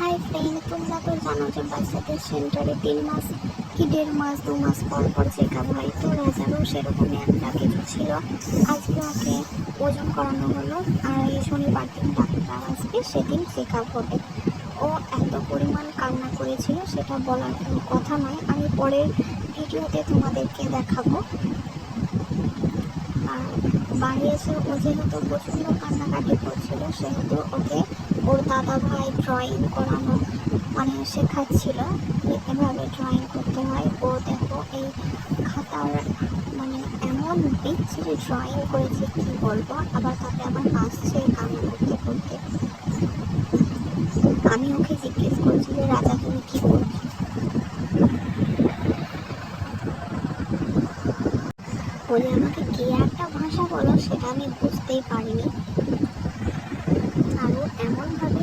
Hi friend, তোমরা তো জানো যে বাচ্চাদের সেন্টারে 3 মাস কি 1.5 মাস 2 মাস পর পর চেক আপ হয়। তো রাজারও সেরকমই একটা কিছু ছিল। আজকে ওকে ওজন করানো হলো, আর এই শনিবার দিন ডাক্তার আসবে, সেদিন চেক আপ হবে। ও এত পরিমাণ কান্না করেছিল সেটা বলার কোনো কথা নয়, আমি পরের ভিডিওতে তোমাদেরকে দেখাবো। আর বাড়ি এসে ও যেহেতু প্রচণ্ড কান্নাকাটি করছিল, সেহেতু ওকে ওর দাদা ভাই ড্রয়িং করানো শেখাচ্ছিল যে এভাবে ড্রয়িং করতে হয়। ও দেখো এই খাতার এমন বিচ্ছিরি ড্রয়িং করেছে কি বলবো, আবার তাতে আবার হাসছে কান্না করতে করতে। আমি ওকে জিজ্ঞেস করছি যে রাজা তুমি কি করছো? বলে আমাকে কি একটা ভাষা বলো, সেটা আমি বুঝতেই পারিনি। আরও এমনভাবে